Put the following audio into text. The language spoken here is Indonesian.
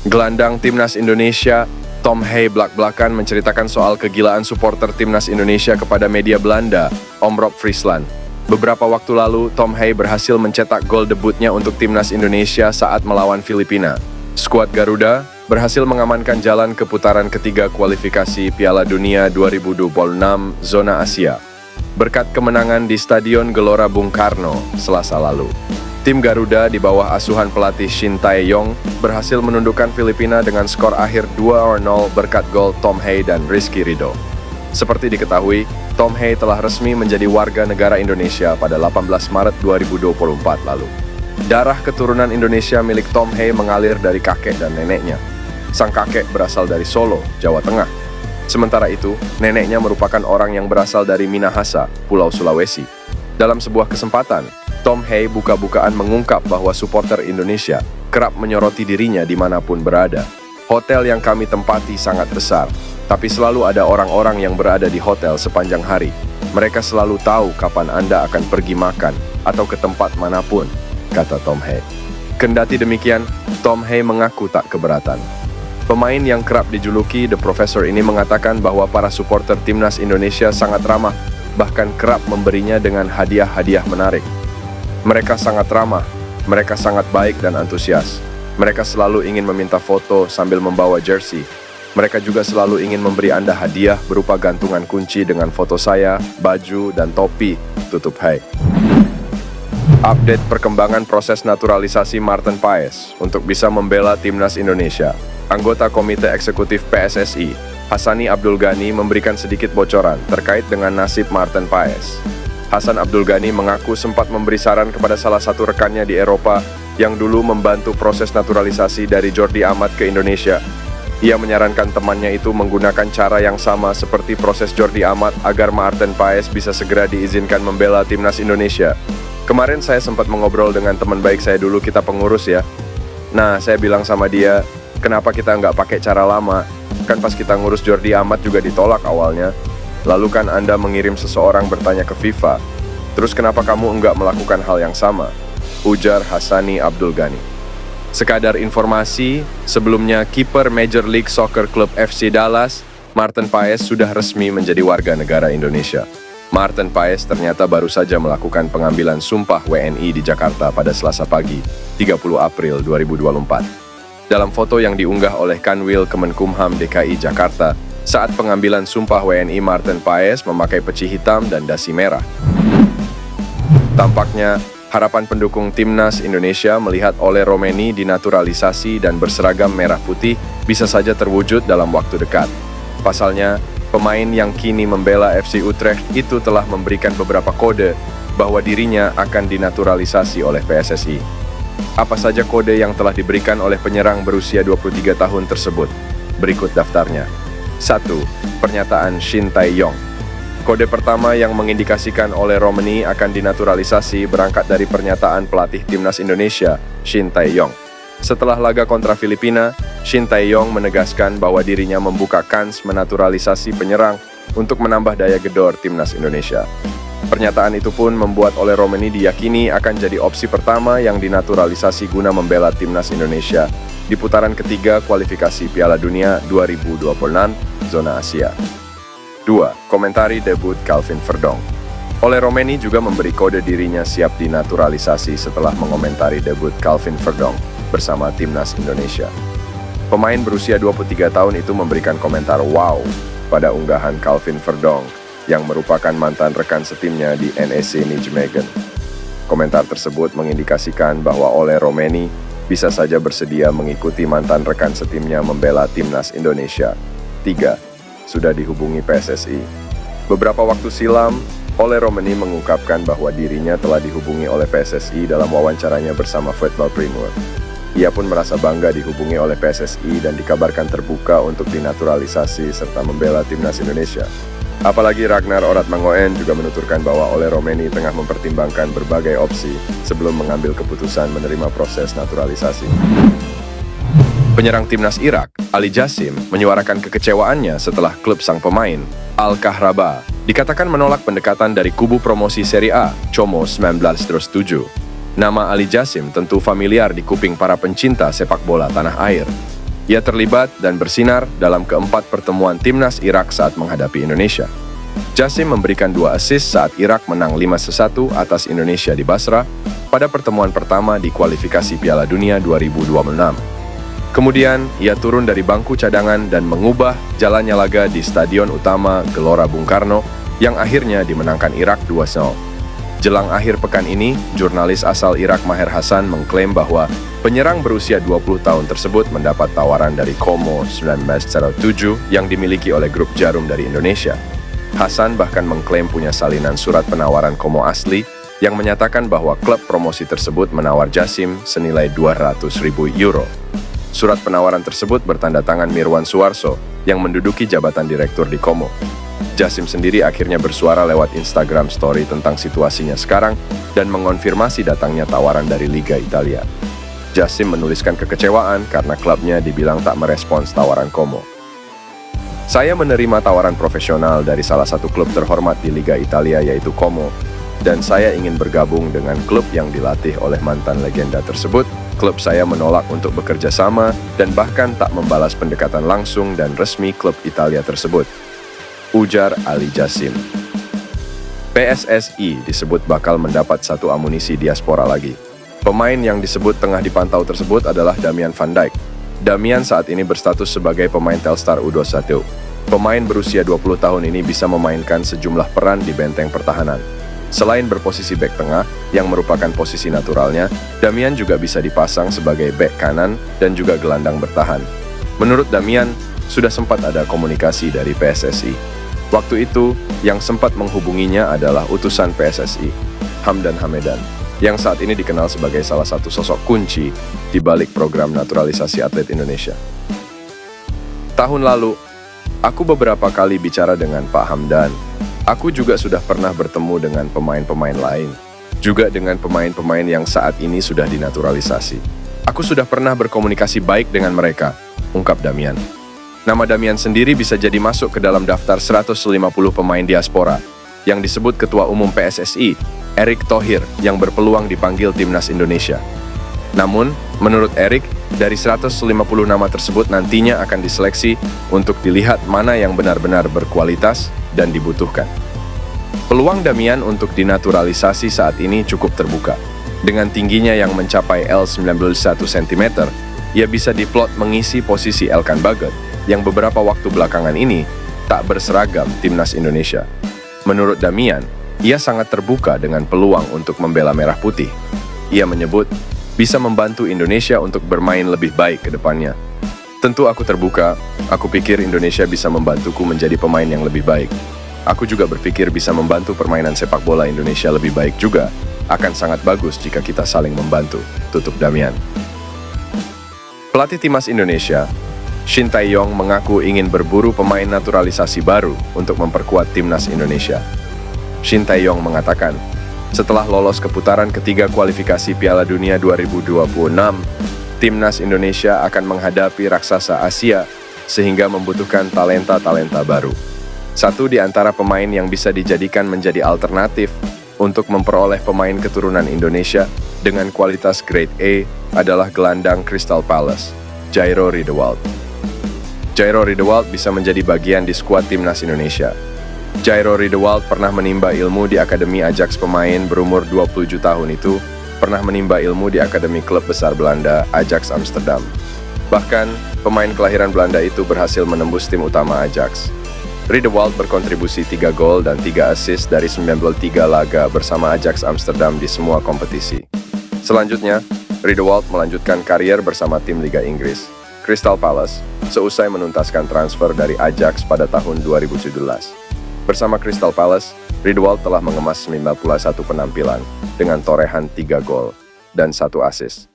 Gelandang Timnas Indonesia, Tom Hey belak-belakan menceritakan soal kegilaan supporter Timnas Indonesia kepada media Belanda, Omroep Friesland. Beberapa waktu lalu, Tom Hey berhasil mencetak gol debutnya untuk Timnas Indonesia saat melawan Filipina. Skuad Garuda berhasil mengamankan jalan ke putaran ketiga kualifikasi Piala Dunia 2026 Zona Asia, berkat kemenangan di Stadion Gelora Bung Karno, Selasa lalu. Tim Garuda di bawah asuhan pelatih Shin Tae-yong berhasil menundukkan Filipina dengan skor akhir 2-0 berkat gol Tom Hey dan Rizky Ridho. Seperti diketahui, Tom Hey telah resmi menjadi warga negara Indonesia pada 18 Maret 2024 lalu. Darah keturunan Indonesia milik Tom Hey mengalir dari kakek dan neneknya. Sang kakek berasal dari Solo, Jawa Tengah. Sementara itu, neneknya merupakan orang yang berasal dari Minahasa, Pulau Sulawesi. Dalam sebuah kesempatan, Tom Hey buka-bukaan mengungkap bahwa supporter Indonesia kerap menyoroti dirinya dimanapun berada. Hotel yang kami tempati sangat besar, tapi selalu ada orang-orang yang berada di hotel sepanjang hari. Mereka selalu tahu kapan Anda akan pergi makan atau ke tempat manapun, kata Tom Hey. Kendati demikian, Tom Hey mengaku tak keberatan. Pemain yang kerap dijuluki The Professor ini mengatakan bahwa para supporter Timnas Indonesia sangat ramah, bahkan kerap memberinya dengan hadiah-hadiah menarik. Mereka sangat ramah, mereka sangat baik dan antusias. Mereka selalu ingin meminta foto sambil membawa jersey. Mereka juga selalu ingin memberi Anda hadiah berupa gantungan kunci dengan foto saya, baju, dan topi, tutup Hey. Update perkembangan proses naturalisasi Maarten Paes untuk bisa membela Timnas Indonesia. Anggota Komite Eksekutif PSSI, Hassani Abdul Ghani memberikan sedikit bocoran terkait dengan nasib Maarten Paes. Hasan Abdul Ghani mengaku sempat memberi saran kepada salah satu rekannya di Eropa yang dulu membantu proses naturalisasi dari Jordi Amat ke Indonesia. Ia menyarankan temannya itu menggunakan cara yang sama seperti proses Jordi Amat agar Maarten Paes bisa segera diizinkan membela Timnas Indonesia. Kemarin saya sempat mengobrol dengan teman baik saya dulu, kita pengurus ya. Nah, saya bilang sama dia, kenapa kita nggak pakai cara lama? Kan pas kita ngurus Jordi Amat juga ditolak awalnya. Lalu kan Anda mengirim seseorang bertanya ke FIFA, terus kenapa kamu enggak melakukan hal yang sama? Ujar Hassani Abdul Ghani. Sekadar informasi, sebelumnya kiper Major League Soccer Club FC Dallas, Maarten Paes sudah resmi menjadi warga negara Indonesia. Maarten Paes ternyata baru saja melakukan pengambilan sumpah WNI di Jakarta pada Selasa pagi, 30 April 2024. Dalam foto yang diunggah oleh Kanwil Kemenkumham DKI Jakarta, saat pengambilan sumpah WNI, Maarten Paes memakai peci hitam dan dasi merah. Tampaknya, harapan pendukung Timnas Indonesia melihat Ole Romeni dinaturalisasi dan berseragam merah putih bisa saja terwujud dalam waktu dekat. Pasalnya, pemain yang kini membela FC Utrecht itu telah memberikan beberapa kode bahwa dirinya akan dinaturalisasi oleh PSSI. Apa saja kode yang telah diberikan oleh penyerang berusia 23 tahun tersebut? Berikut daftarnya. 1. Pernyataan Shin Tae-yong. Kode pertama yang mengindikasikan Ole Romeni akan dinaturalisasi berangkat dari pernyataan pelatih Timnas Indonesia, Shin Tae-yong. Setelah laga kontra Filipina, Shin Tae-yong menegaskan bahwa dirinya membuka kans menaturalisasi penyerang untuk menambah daya gedor Timnas Indonesia. Pernyataan itu pun membuat Ole Romeni diyakini akan jadi opsi pertama yang dinaturalisasi guna membela Timnas Indonesia di putaran ketiga kualifikasi Piala Dunia 2026 Zona Asia. 2. Komentari debut Calvin Verdong. Ole Romeni juga memberi kode dirinya siap dinaturalisasi setelah mengomentari debut Calvin Verdong bersama Timnas Indonesia. Pemain berusia 23 tahun itu memberikan komentar wow pada unggahan Calvin Verdong yang merupakan mantan rekan setimnya di NEC Nijmegen. Komentar tersebut mengindikasikan bahwa Ole Romeni bisa saja bersedia mengikuti mantan rekan setimnya membela Timnas Indonesia. 3. Sudah dihubungi PSSI. Beberapa waktu silam, Ole Romeni mengungkapkan bahwa dirinya telah dihubungi oleh PSSI dalam wawancaranya bersama Football Premier. Ia pun merasa bangga dihubungi oleh PSSI dan dikabarkan terbuka untuk dinaturalisasi serta membela Timnas Indonesia. Apalagi Ragnar Oratmangoen juga menuturkan bahwa Ole Romeni tengah mempertimbangkan berbagai opsi sebelum mengambil keputusan menerima proses naturalisasi. Penyerang Timnas Irak, Ali Jassim, menyuarakan kekecewaannya setelah klub sang pemain, Al-Kahraba, dikatakan menolak pendekatan dari kubu promosi Serie A, Como 1907. Nama Ali Jassim tentu familiar di kuping para pencinta sepak bola tanah air. Ia terlibat dan bersinar dalam keempat pertemuan timnas Irak saat menghadapi Indonesia. Jassim memberikan 2 assist saat Irak menang 5-1 atas Indonesia di Basra pada pertemuan pertama di kualifikasi Piala Dunia 2026. Kemudian, ia turun dari bangku cadangan dan mengubah jalannya laga di Stadion Utama Gelora Bung Karno yang akhirnya dimenangkan Irak 2-0. Jelang akhir pekan ini, jurnalis asal Irak Maher Hassan mengklaim bahwa penyerang berusia 20 tahun tersebut mendapat tawaran dari Como 1907 yang dimiliki oleh grup Jarum dari Indonesia. Hassan bahkan mengklaim punya salinan surat penawaran Como asli yang menyatakan bahwa klub promosi tersebut menawar Jassim senilai 200.000 euro. Surat penawaran tersebut bertanda tangan Mirwan Suarso yang menduduki jabatan direktur di Como. Jassim sendiri akhirnya bersuara lewat Instagram Story tentang situasinya sekarang dan mengonfirmasi datangnya tawaran dari Liga Italia. Jassim menuliskan kekecewaan karena klubnya dibilang tak merespons tawaran Como. Saya menerima tawaran profesional dari salah satu klub terhormat di Liga Italia yaitu Como, dan saya ingin bergabung dengan klub yang dilatih oleh mantan legenda tersebut. Klub saya menolak untuk bekerja sama dan bahkan tak membalas pendekatan langsung dan resmi klub Italia tersebut, ujar Ali Jassim. PSSI disebut bakal mendapat satu amunisi diaspora lagi. Pemain yang disebut tengah dipantau tersebut adalah Damian van Dijk. Damian saat ini berstatus sebagai pemain Telstar U21. Pemain berusia 20 tahun ini bisa memainkan sejumlah peran di benteng pertahanan. Selain berposisi bek tengah, yang merupakan posisi naturalnya, Damian juga bisa dipasang sebagai bek kanan dan juga gelandang bertahan. Menurut Damian, sudah sempat ada komunikasi dari PSSI. Waktu itu, yang sempat menghubunginya adalah utusan PSSI, Hamdan Hamedan, yang saat ini dikenal sebagai salah satu sosok kunci di balik program naturalisasi atlet Indonesia. Tahun lalu, aku beberapa kali bicara dengan Pak Hamdan. Aku juga sudah pernah bertemu dengan pemain-pemain lain, juga dengan pemain-pemain yang saat ini sudah dinaturalisasi. Aku sudah pernah berkomunikasi baik dengan mereka, ungkap Damian. Nama Damian sendiri bisa jadi masuk ke dalam daftar 150 pemain diaspora yang disebut Ketua Umum PSSI, Erick Thohir, yang berpeluang dipanggil Timnas Indonesia. Namun, menurut Erick, dari 150 nama tersebut nantinya akan diseleksi untuk dilihat mana yang benar-benar berkualitas dan dibutuhkan. Peluang Damian untuk dinaturalisasi saat ini cukup terbuka. Dengan tingginya yang mencapai L91 cm, ia bisa diplot mengisi posisi Elkan Bagot yang beberapa waktu belakangan ini tak berseragam Timnas Indonesia. Menurut Damian, ia sangat terbuka dengan peluang untuk membela Merah Putih. Ia menyebut bisa membantu Indonesia untuk bermain lebih baik ke depannya. Tentu aku terbuka, aku pikir Indonesia bisa membantuku menjadi pemain yang lebih baik. Aku juga berpikir bisa membantu permainan sepak bola Indonesia lebih baik juga. Akan sangat bagus jika kita saling membantu, tutup Damian. Pelatih Timnas Indonesia, Shin Tae-yong, mengaku ingin berburu pemain naturalisasi baru untuk memperkuat Timnas Indonesia. Shin Tae-yong mengatakan, setelah lolos ke putaran ketiga kualifikasi Piala Dunia 2026, Timnas Indonesia akan menghadapi raksasa Asia sehingga membutuhkan talenta-talenta baru. Satu di antara pemain yang bisa dijadikan menjadi alternatif untuk memperoleh pemain keturunan Indonesia dengan kualitas grade A adalah gelandang Crystal Palace, Jairo Riedewald. Jairo Riedewald bisa menjadi bagian di skuad Timnas Indonesia. Jairo Riedewald pernah menimba ilmu di Akademi Ajax. Pemain berumur 27 tahun itu pernah menimba ilmu di Akademi klub besar Belanda, Ajax Amsterdam. Bahkan, pemain kelahiran Belanda itu berhasil menembus tim utama Ajax. Riedewald berkontribusi 3 gol dan 3 assist dari 93 laga bersama Ajax Amsterdam di semua kompetisi. Selanjutnya, Riedewald melanjutkan karier bersama tim Liga Inggris, Crystal Palace, seusai menuntaskan transfer dari Ajax pada tahun 2017. Bersama Crystal Palace, Riedewald telah mengemas 91 penampilan dengan torehan 3 gol dan 1 assist.